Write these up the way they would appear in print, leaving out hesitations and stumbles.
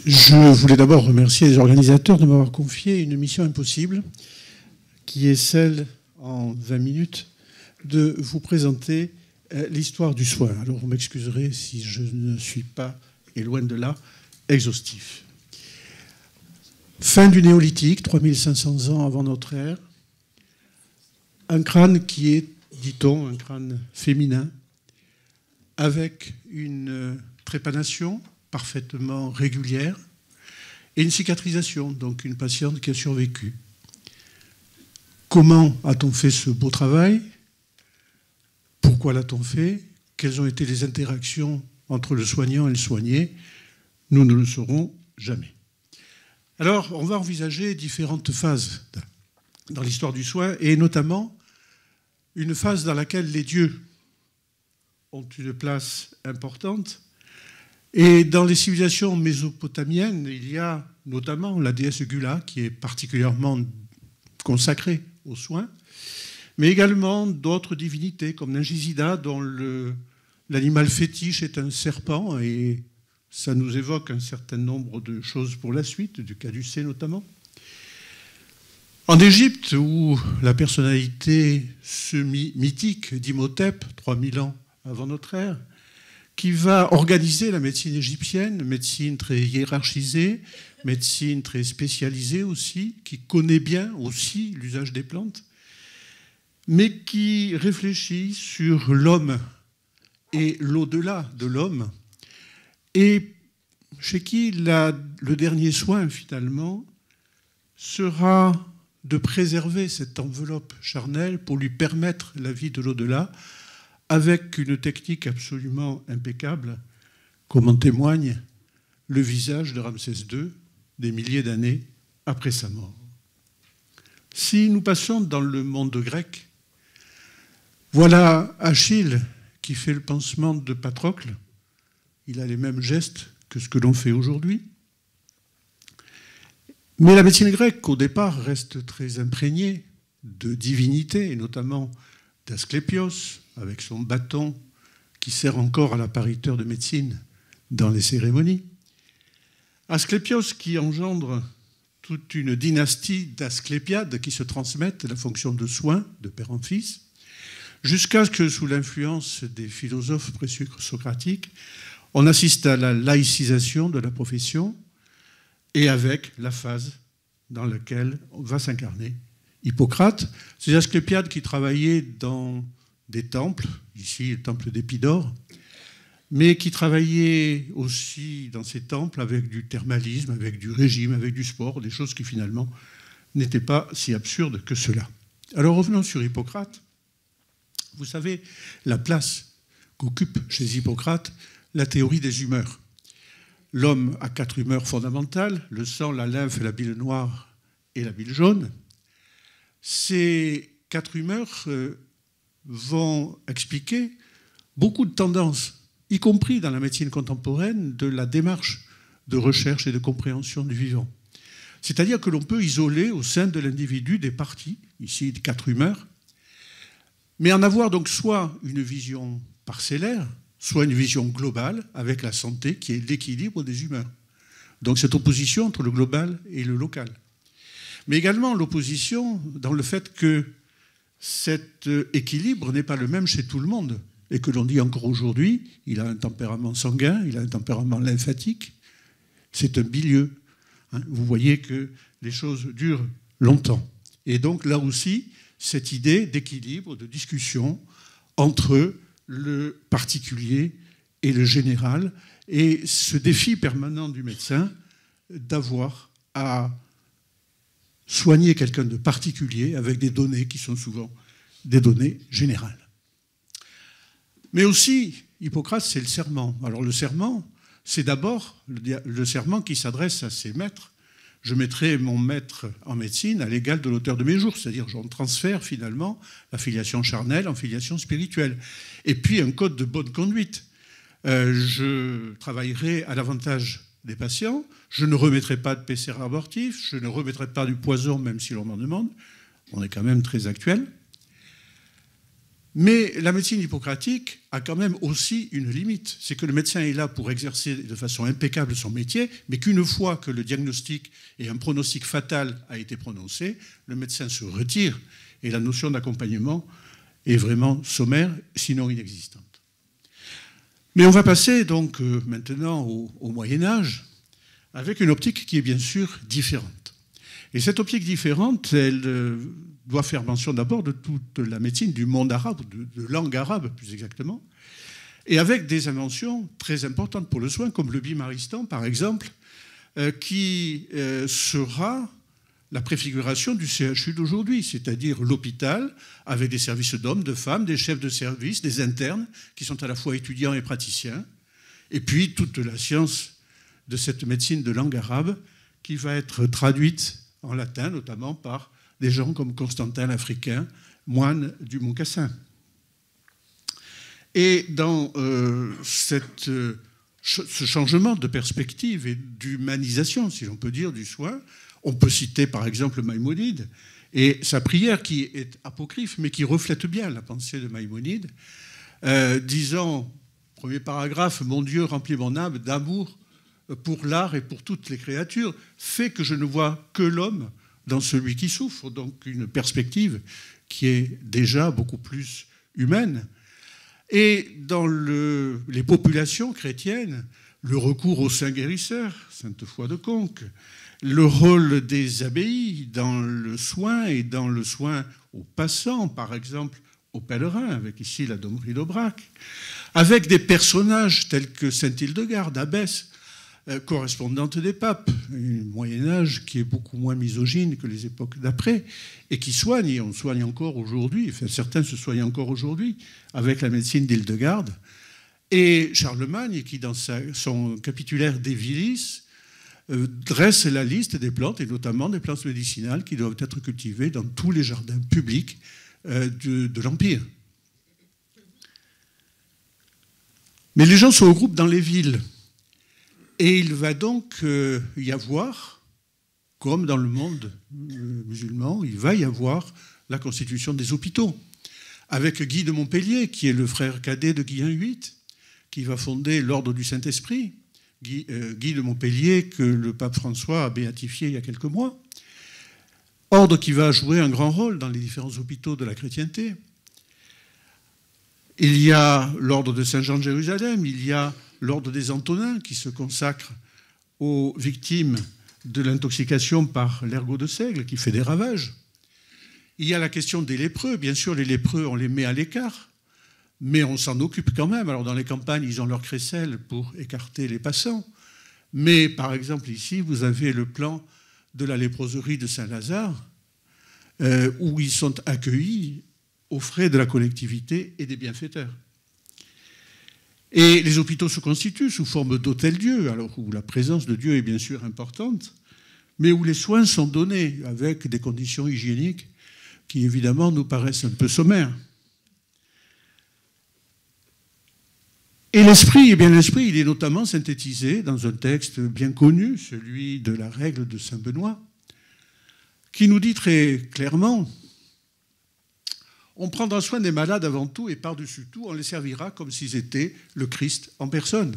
Je voulais d'abord remercier les organisateurs de m'avoir confié une mission impossible, qui est celle, en 20 minutes, de vous présenter l'histoire du soin. Alors vous m'excuserez si je ne suis pas, et loin de là, exhaustif. Fin du néolithique, 3500 ans avant notre ère, un crâne qui est, dit-on, un crâne féminin, avec une trépanation parfaitement régulière et une cicatrisation, donc une patiente qui a survécu. Comment a-t-on fait ce beau travail? Pourquoi l'a-t-on fait? Quelles ont été les interactions entre le soignant et le soigné? Nous ne le saurons jamais. Alors, on va envisager différentes phases dans l'histoire du soin, et notamment une phase dans laquelle les dieux ont une place importante. Et dans les civilisations mésopotamiennes, il y a notamment la déesse Gula, qui est particulièrement consacrée aux soins, mais également d'autres divinités, comme Ningisida, dont l'animal fétiche est un serpent, et ça nous évoque un certain nombre de choses pour la suite, du caducée notamment. En Égypte, où la personnalité semi-mythique d'Imhotep, 3000 ans avant notre ère, qui va organiser la médecine égyptienne, médecine très hiérarchisée, médecine très spécialisée aussi, qui connaît bien aussi l'usage des plantes, mais qui réfléchit sur l'homme et l'au-delà de l'homme, et chez qui le dernier soin, finalement, sera de préserver cette enveloppe charnelle pour lui permettre la vie de l'au-delà, avec une technique absolument impeccable, comme en témoigne le visage de Ramsès II, des milliers d'années après sa mort. Si nous passons dans le monde grec, voilà Achille qui fait le pansement de Patrocle. Il a les mêmes gestes que ce que l'on fait aujourd'hui. Mais la médecine grecque, au départ, reste très imprégnée de divinités, et notamment d'Asclépios, avec son bâton qui sert encore à l'appariteur de médecine dans les cérémonies. Asclépios qui engendre toute une dynastie d'Asclépiades qui se transmettent la fonction de soin de père en fils, jusqu'à ce que, sous l'influence des philosophes présocratiques, on assiste à la laïcisation de la profession et avec la phase dans laquelle va s'incarner Hippocrate. Ces Asclépiades qui travaillaient dans des temples, ici le temple d'Épidore, mais qui travaillaient aussi dans ces temples avec du thermalisme, avec du régime, avec du sport, des choses qui finalement n'étaient pas si absurdes que cela. Alors revenons sur Hippocrate. Vous savez la place qu'occupe chez Hippocrate la théorie des humeurs. L'homme a 4 humeurs fondamentales, le sang, la lymphe, la bile noire et la bile jaune. Ces 4 humeurs vont expliquer beaucoup de tendances, y compris dans la médecine contemporaine, de la démarche de recherche et de compréhension du vivant. C'est-à-dire que l'on peut isoler au sein de l'individu des parties, ici 4 humeurs, mais en avoir donc soit une vision parcellaire, soit une vision globale avec la santé qui est l'équilibre des humeurs. Donc cette opposition entre le global et le local. Mais également l'opposition dans le fait que cet équilibre n'est pas le même chez tout le monde et que l'on dit encore aujourd'hui, il a un tempérament sanguin, il a un tempérament lymphatique, c'est un bilieux. Vous voyez que les choses durent longtemps. Et donc là aussi, cette idée d'équilibre, de discussion entre le particulier et le général, et ce défi permanent du médecin d'avoir à soigner quelqu'un de particulier avec des données qui sont souvent des données générales. Mais aussi, Hippocrate, c'est le serment. Alors le serment, c'est d'abord le serment qui s'adresse à ses maîtres. Je mettrai mon maître en médecine à l'égal de l'auteur de mes jours, c'est-à-dire j'en transfère finalement la filiation charnelle en filiation spirituelle. Et puis un code de bonne conduite. Je travaillerai à l'avantage des patients, je ne remettrai pas de PCR abortif, je ne remettrai pas du poison même si l'on m'en demande, on est quand même très actuel. Mais la médecine hippocratique a quand même aussi une limite. C'est que le médecin est là pour exercer de façon impeccable son métier, mais qu'une fois que le diagnostic et un pronostic fatal a été prononcé, le médecin se retire et la notion d'accompagnement est vraiment sommaire, sinon inexistante. Mais on va passer donc maintenant au Moyen-Âge avec une optique qui est bien sûr différente. Et cette optique différente, elle doit faire mention d'abord de toute la médecine du monde arabe, de langue arabe plus exactement, et avec des inventions très importantes pour le soin, comme le bimaristan par exemple, qui sera la préfiguration du CHU d'aujourd'hui, c'est-à-dire l'hôpital avec des services d'hommes, de femmes, des chefs de service, des internes qui sont à la fois étudiants et praticiens, et puis toute la science de cette médecine de langue arabe qui va être traduite en latin, notamment par des gens comme Constantin l'Africain, moine du Mont Cassin. Et dans ce changement de perspective et d'humanisation, si l'on peut dire, du soin, on peut citer par exemple Maïmonide et sa prière qui est apocryphe, mais qui reflète bien la pensée de Maïmonide, disant, premier paragraphe, « Mon Dieu remplit mon âme d'amour pour l'art et pour toutes les créatures, fait que je ne vois que l'homme dans celui qui souffre », donc une perspective qui est déjà beaucoup plus humaine. Et dans les populations chrétiennes, le recours aux saints guérisseurs, Sainte Foy de Conques, le rôle des abbayes dans le soin et dans le soin aux passants, par exemple aux pèlerins, avec ici la Dommerie d'Aubrac, avec des personnages tels que Sainte Hildegarde, abbesse, correspondante des papes, un Moyen-Âge qui est beaucoup moins misogyne que les époques d'après, et qui soigne, et on soigne encore aujourd'hui, enfin, certains se soignent encore aujourd'hui, avec la médecine d'Hildegarde, et Charlemagne, qui dans son capitulaire De Viris, dresse la liste des plantes, et notamment des plantes médicinales qui doivent être cultivées dans tous les jardins publics de l'Empire. Mais les gens se regroupent dans les villes. Et il va donc y avoir, comme dans le monde musulman, il va y avoir la constitution des hôpitaux, avec Guy de Montpellier, qui est le frère cadet de Guy VIII, qui va fonder l'ordre du Saint-Esprit, Guy de Montpellier, que le pape François a béatifié il y a quelques mois, ordre qui va jouer un grand rôle dans les différents hôpitaux de la chrétienté. Il y a l'ordre de Saint-Jean de Jérusalem, il y a l'ordre des Antonins qui se consacre aux victimes de l'intoxication par l'ergot de seigle qui fait des ravages. Il y a la question des lépreux. Bien sûr, les lépreux, on les met à l'écart, mais on s'en occupe quand même. Alors dans les campagnes, ils ont leur crécelle pour écarter les passants. Mais par exemple ici, vous avez le plan de la léproserie de Saint-Lazare, où ils sont accueillis aux frais de la collectivité et des bienfaiteurs. Et les hôpitaux se constituent sous forme d'hôtel-dieu, alors où la présence de Dieu est bien sûr importante, mais où les soins sont donnés avec des conditions hygiéniques qui évidemment nous paraissent un peu sommaires. Et l'esprit, eh bien l'esprit, il est notamment synthétisé dans un texte bien connu, celui de la règle de Saint Benoît, qui nous dit très clairement: on prendra soin des malades avant tout et par-dessus tout, on les servira comme s'ils étaient le Christ en personne.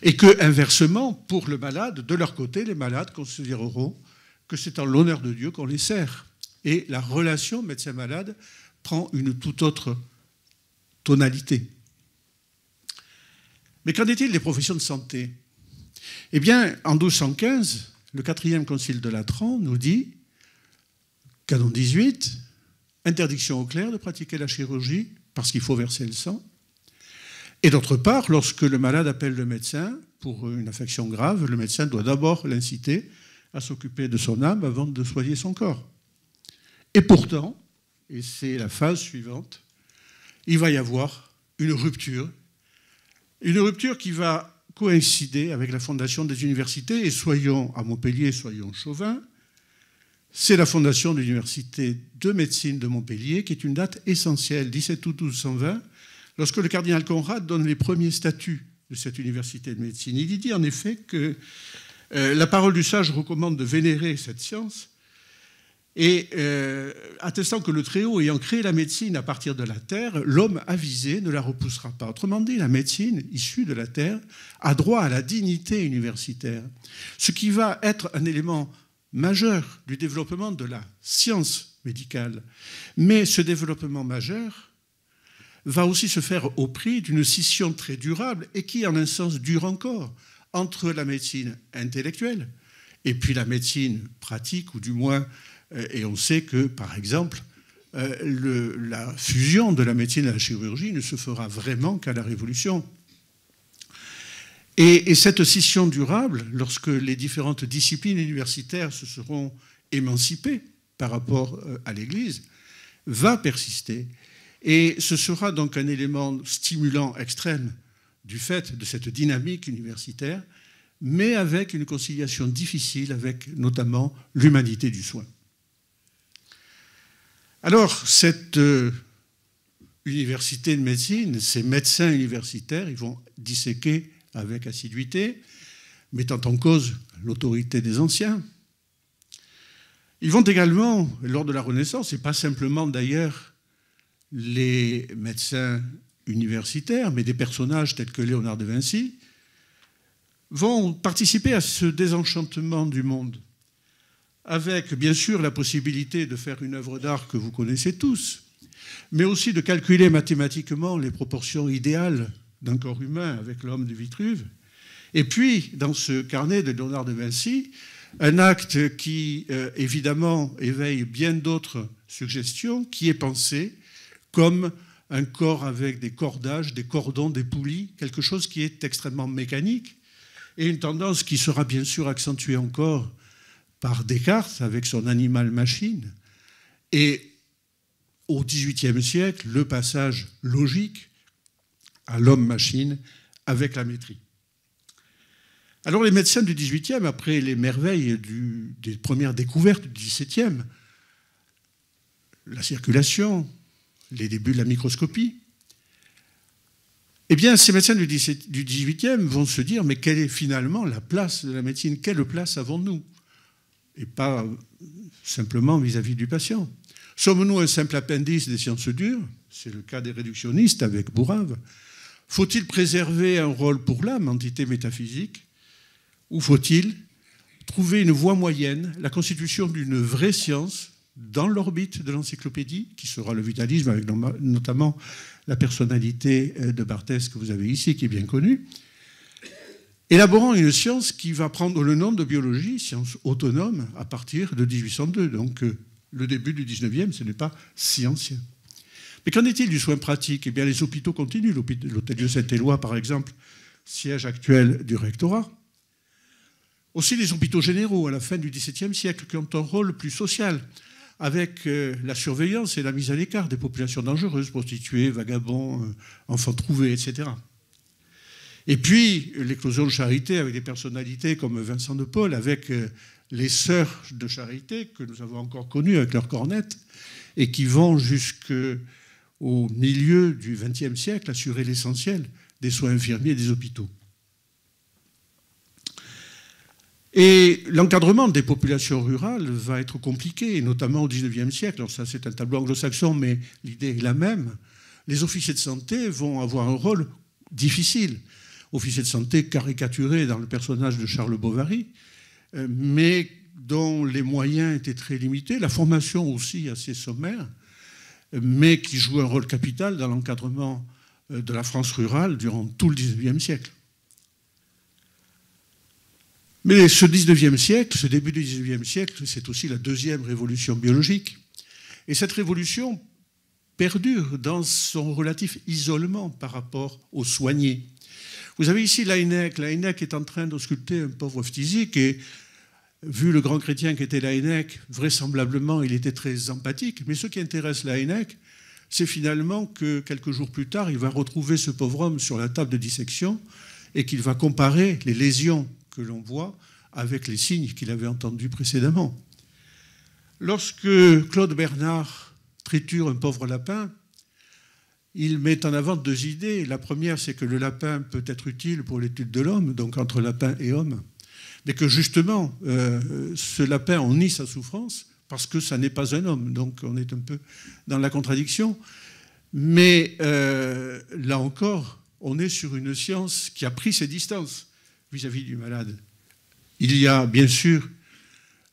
Et que, inversement, pour le malade, de leur côté, les malades considéreront que c'est en l'honneur de Dieu qu'on les sert. Et la relation médecin-malade prend une toute autre tonalité. Mais qu'en est-il des professions de santé? Eh bien, en 1215, le 4e concile de Latran nous dit, canon 18, interdiction au clerc de pratiquer la chirurgie parce qu'il faut verser le sang. Et d'autre part, lorsque le malade appelle le médecin pour une affection grave, le médecin doit d'abord l'inciter à s'occuper de son âme avant de soigner son corps. Et pourtant, et c'est la phase suivante, il va y avoir une rupture qui va coïncider avec la fondation des universités, et soyons à Montpellier, soyons chauvins, c'est la fondation de l'université de médecine de Montpellier, qui est une date essentielle, 17 août 1220, lorsque le cardinal Conrad donne les premiers statuts de cette université de médecine. Il y dit en effet que la parole du sage recommande de vénérer cette science, Et attestant que le Très-Haut, ayant créé la médecine à partir de la terre, l'homme avisé ne la repoussera pas. Autrement dit, la médecine issue de la terre a droit à la dignité universitaire, ce qui va être un élément majeur du développement de la science médicale. Mais ce développement majeur va aussi se faire au prix d'une scission très durable, et qui, en un sens, dure encore, entre la médecine intellectuelle et puis la médecine pratique, ou du moins, et on sait que, par exemple, la fusion de la médecine et de la chirurgie ne se fera vraiment qu'à la Révolution. Et cette scission durable, lorsque les différentes disciplines universitaires se seront émancipées par rapport à l'Église, va persister. Et ce sera donc un élément stimulant extrême du fait de cette dynamique universitaire, mais avec une conciliation difficile avec notamment l'humanité du soin. Alors, cette université de médecine, ces médecins universitaires, ils vont disséquer avec assiduité, mettant en cause l'autorité des anciens. Ils vont également, lors de la Renaissance, et pas simplement d'ailleurs les médecins universitaires, mais des personnages tels que Léonard de Vinci, vont participer à ce désenchantement du monde, avec bien sûr la possibilité de faire une œuvre d'art que vous connaissez tous, mais aussi de calculer mathématiquement les proportions idéales d'un corps humain avec l'homme de Vitruve. Et puis, dans ce carnet de Léonard de Vinci, un acte qui, évidemment, éveille bien d'autres suggestions, qui est pensé comme un corps avec des cordages, des cordons, des poulies, quelque chose qui est extrêmement mécanique, et une tendance qui sera bien sûr accentuée encore par Descartes avec son animal-machine. Et au XVIIIe siècle, le passage logique à l'homme-machine avec la métrie. Alors les médecins du XVIIIe, après les merveilles des premières découvertes du XVIIe, la circulation, les débuts de la microscopie, eh bien, ces médecins du XVIIIe vont se dire, mais quelle est finalement la place de la médecine? Quelle place avons-nous? Et pas simplement vis-à-vis du patient. Sommes-nous un simple appendice des sciences dures? C'est le cas des réductionnistes avec Bourrave. Faut-il préserver un rôle pour l'âme, entité métaphysique? Ou faut-il trouver une voie moyenne, la constitution d'une vraie science dans l'orbite de l'encyclopédie, qui sera le vitalisme, avec notamment la personnalité de Barthès que vous avez ici, qui est bien connue, élaborant une science qui va prendre le nom de biologie, science autonome, à partir de 1802. Donc le début du 19e, ce n'est pas si ancien. Mais qu'en est-il du soin pratique? Eh bien, les hôpitaux continuent. L'hôtel de Saint-Éloi, par exemple, siège actuel du rectorat. Aussi les hôpitaux généraux, à la fin du XVIIe siècle, qui ont un rôle plus social, avec la surveillance et la mise à l'écart des populations dangereuses, prostituées, vagabonds, enfants trouvés, etc. Et puis, l'éclosion de charité avec des personnalités comme Vincent de Paul, avec les sœurs de charité que nous avons encore connues avec leurs cornettes, et qui vont jusqu'au milieu du XXe siècle assurer l'essentiel des soins infirmiers et des hôpitaux. Et l'encadrement des populations rurales va être compliqué, et notamment au XIXe siècle. Alors ça, c'est un tableau anglo-saxon, mais l'idée est la même. Les officiers de santé vont avoir un rôle difficile. Officiers de santé caricaturés dans le personnage de Charles Bovary, mais dont les moyens étaient très limités. La formation aussi assez sommaire, mais qui joue un rôle capital dans l'encadrement de la France rurale durant tout le XIXe siècle. Mais ce XIXe siècle, ce début du XIXe siècle, c'est aussi la deuxième révolution biologique. Et cette révolution perdure dans son relatif isolement par rapport aux soignés. Vous avez ici Laennec. Laennec est en train d'ausculter un pauvre phthisique et, vu le grand chrétien qu'était Laennec, vraisemblablement, il était très empathique. Mais ce qui intéresse Laennec, c'est finalement que quelques jours plus tard, il va retrouver ce pauvre homme sur la table de dissection et qu'il va comparer les lésions que l'on voit avec les signes qu'il avait entendus précédemment. Lorsque Claude Bernard triture un pauvre lapin, il met en avant deux idées. La première, c'est que le lapin peut être utile pour l'étude de l'homme, donc entre lapin et homme, mais que justement, ce lapin, en nie sa souffrance parce que ça n'est pas un homme. Donc on est un peu dans la contradiction. Mais là encore, on est sur une science qui a pris ses distances vis-à-vis du malade. Il y a bien sûr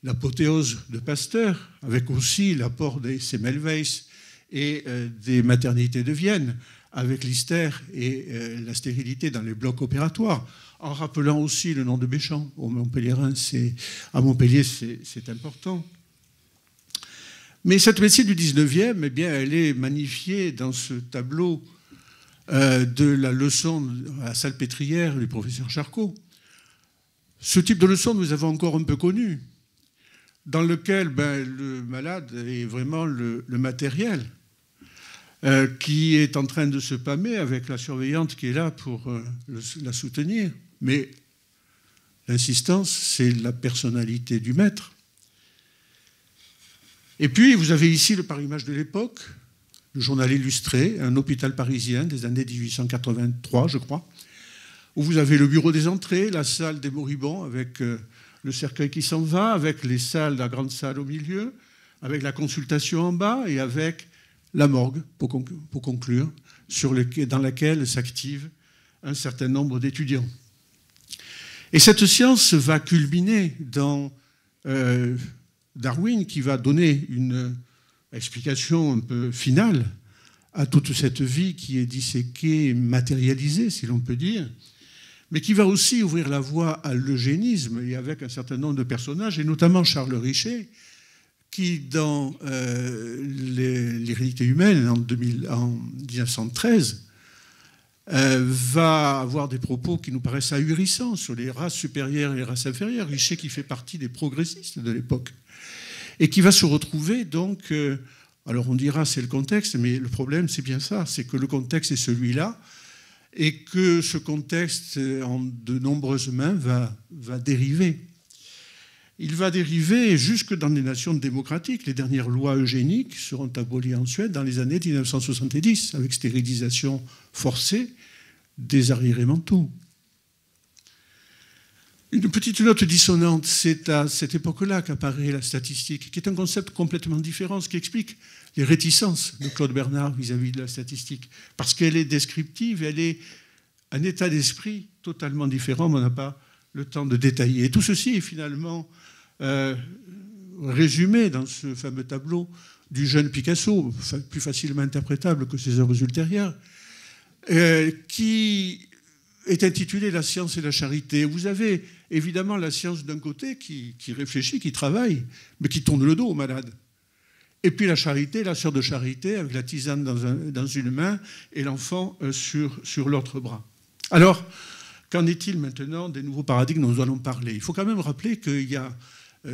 l'apothéose de Pasteur, avec aussi l'apport des Semmelweis et des maternités de Vienne, avec l'hystère et la stérilité dans les blocs opératoires, en rappelant aussi le nom de Béchamp. À Montpellier, c'est important. Mais cette médecine du 19e, eh bien, elle est magnifiée dans ce tableau de la leçon à la salpêtrière du professeur Charcot. Ce type de leçon, nous avons encore un peu connu, dans lequel le malade est vraiment le matériel qui est en train de se pâmer avec la surveillante qui est là pour la soutenir. Mais l'insistance, c'est la personnalité du maître. Et puis, vous avez ici le Paris-Match de l'époque, le journal illustré, un hôpital parisien des années 1883, je crois, où vous avez le bureau des entrées, la salle des moribonds avec le cercueil qui s'en va, avec les salles, la grande salle au milieu, avec la consultation en bas et avec la morgue, pour conclure, dans laquelle s'active un certain nombre d'étudiants. Et cette science va culminer dans Darwin, qui va donner une explication un peu finale à toute cette vie qui est disséquée, matérialisée, si l'on peut dire, mais qui va aussi ouvrir la voie à l'eugénisme, et avec un certain nombre de personnages, et notamment Charles Richet, qui, dans l'hérédité humaine, en 1913, va avoir des propos qui nous paraissent ahurissants sur les races supérieures et les races inférieures. Richet qui fait partie des progressistes de l'époque, et qui va se retrouver donc... alors on dira c'est le contexte, mais le problème c'est bien ça, c'est que le contexte est celui-là, et que ce contexte, en de nombreuses mains, va dériver. Il va dériver jusque dans les nations démocratiques. Les dernières lois eugéniques seront abolies en Suède dans les années 1970, avec stérilisation forcée des arriérés mentaux. Une petite note dissonante, c'est à cette époque-là qu'apparaît la statistique, qui est un concept complètement différent, ce qui explique les réticences de Claude Bernard vis-à-vis de la statistique, parce qu'elle est descriptive, elle est un état d'esprit totalement différent, mais on n'a pas le temps de détailler. Et tout ceci est finalement résumé dans ce fameux tableau du jeune Picasso, plus facilement interprétable que ses œuvres ultérieures, qui est intitulé « La science et la charité ». Vous avez évidemment la science d'un côté qui réfléchit, qui travaille, mais qui tourne le dos aux malades. Et puis la charité, la sœur de charité, avec la tisane dans une main et l'enfant sur l'autre bras. Alors, qu'en est-il maintenant des nouveaux paradigmes dont nous allons parler? Il faut quand même rappeler qu'il y a,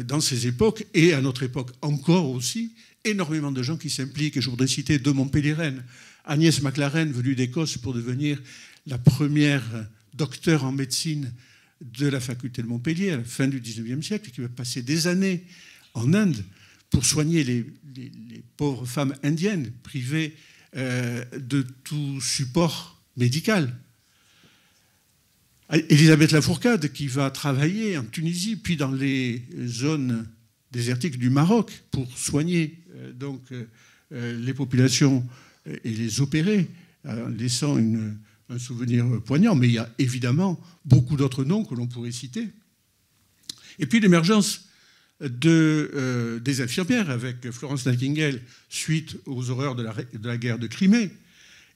dans ces époques, et à notre époque encore aussi, énormément de gens qui s'impliquent. Et je voudrais citer deux Montpelliéraines. Agnès Maclaren, venue d'Écosse pour devenir la première docteure en médecine de la faculté de Montpellier à la fin du XIXe siècle, qui va passer des années en Inde pour soigner les pauvres femmes indiennes privées de tout support médical. Elisabeth Lafourcade, qui va travailler en Tunisie, puis dans les zones désertiques du Maroc pour soigner les populations et les opérer, en laissant un souvenir poignant. Mais il y a évidemment beaucoup d'autres noms que l'on pourrait citer. Et puis l'émergence des infirmières avec Florence Nightingale suite aux horreurs de la guerre de Crimée,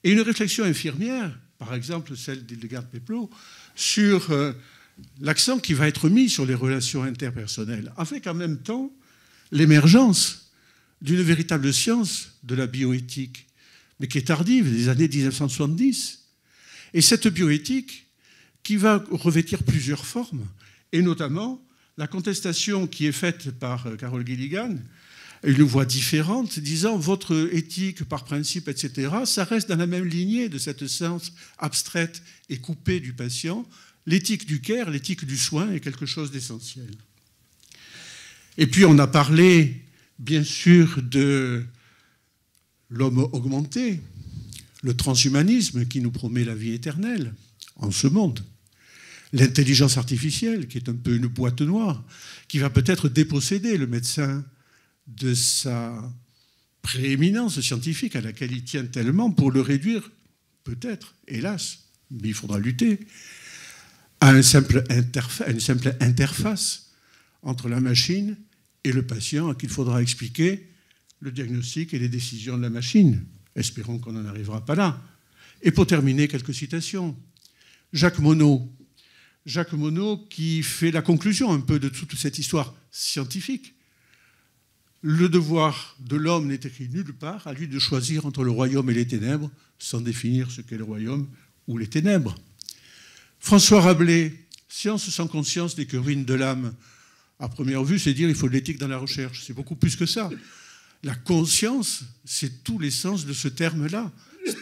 et une réflexion infirmière, par exemple celle d'Hildegard Peplau, sur l'accent qui va être mis sur les relations interpersonnelles, avec en même temps l'émergence d'une véritable science de la bioéthique, mais qui est tardive, des années 1970. Et cette bioéthique qui va revêtir plusieurs formes, et notamment la contestation qui est faite par Carol Gilligan, une voix différente, disant votre éthique par principe, etc., ça reste dans la même lignée de cette science abstraite et coupée du patient. L'éthique du care, l'éthique du soin est quelque chose d'essentiel. Et puis on a parlé, bien sûr, de l'homme augmenté, le transhumanisme qui nous promet la vie éternelle en ce monde. L'intelligence artificielle, qui est un peu une boîte noire, qui va peut-être déposséder le médecin de sa prééminence scientifique à laquelle il tient tellement pour le réduire, peut-être, hélas, mais il faudra lutter, à une simple interface entre la machine et le patient à qui il faudra expliquer le diagnostic et les décisions de la machine. Espérons qu'on n'en arrivera pas là. Et pour terminer, quelques citations. Jacques Monod qui fait la conclusion un peu de toute cette histoire scientifique. Le devoir de l'homme n'est écrit nulle part, à lui de choisir entre le royaume et les ténèbres, sans définir ce qu'est le royaume ou les ténèbres. François Rabelais, science sans conscience n'est que ruine de l'âme. À première vue, c'est dire qu'il faut de l'éthique dans la recherche. C'est beaucoup plus que ça. La conscience, c'est tous les sens de ce terme-là.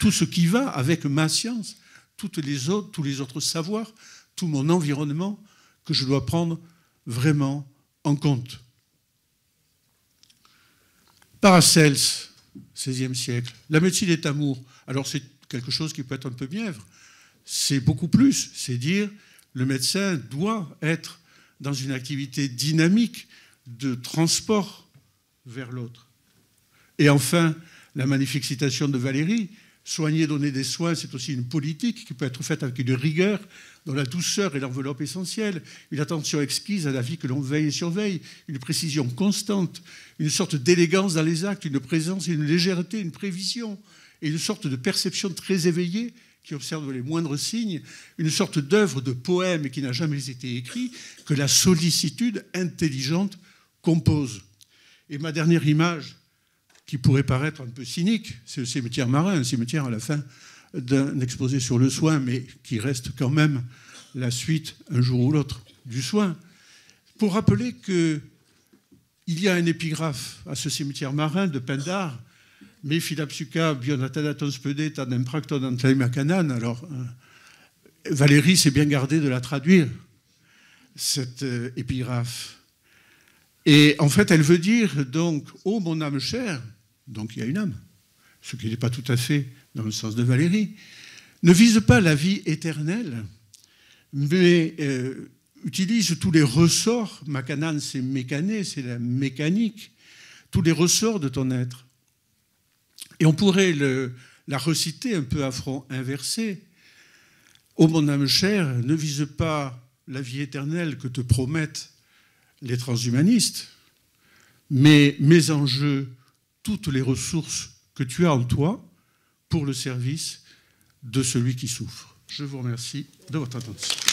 Tout ce qui va avec ma science, tous les autres savoirs, tout mon environnement que je dois prendre vraiment en compte. Paracels, XVIe siècle. La médecine est amour. Alors c'est quelque chose qui peut être un peu mièvre. C'est beaucoup plus. C'est dire le médecin doit être dans une activité dynamique de transport vers l'autre. Et enfin, la magnifique citation de Valéry, soigner, donner des soins, c'est aussi une politique qui peut être faite avec une rigueur dans la douceur et l'enveloppe essentielle, une attention exquise à la vie que l'on veille et surveille, une précision constante, une sorte d'élégance dans les actes, une présence et une légèreté, une prévision, et une sorte de perception très éveillée qui observe les moindres signes, une sorte d'œuvre de poème qui n'a jamais été écrit, que la sollicitude intelligente compose. Et ma dernière image, qui pourrait paraître un peu cynique, c'est le cimetière marin, un cimetière à la fin d'un exposé sur le soin, mais qui reste quand même la suite, un jour ou l'autre, du soin, pour rappeler qu'il y a un épigraphe à ce cimetière marin de Pindare, mais philapsuka bionathanaton spede tadem practon antleimacanan. Alors, Valéry s'est bien gardé de la traduire, cette épigraphe. Et en fait, elle veut dire donc, ô mon âme chère, donc il y a une âme, ce qui n'est pas tout à fait dans le sens de Valéry, ne vise pas la vie éternelle, mais utilise tous les ressorts, makanan c'est mécané, c'est la mécanique, tous les ressorts de ton être. Et on pourrait la reciter un peu à front inversé. Ô mon âme chère, ne vise pas la vie éternelle que te promettent les transhumanistes, mais mets en jeu toutes les ressources que tu as en toi pour le service de celui qui souffre. Je vous remercie de votre attention.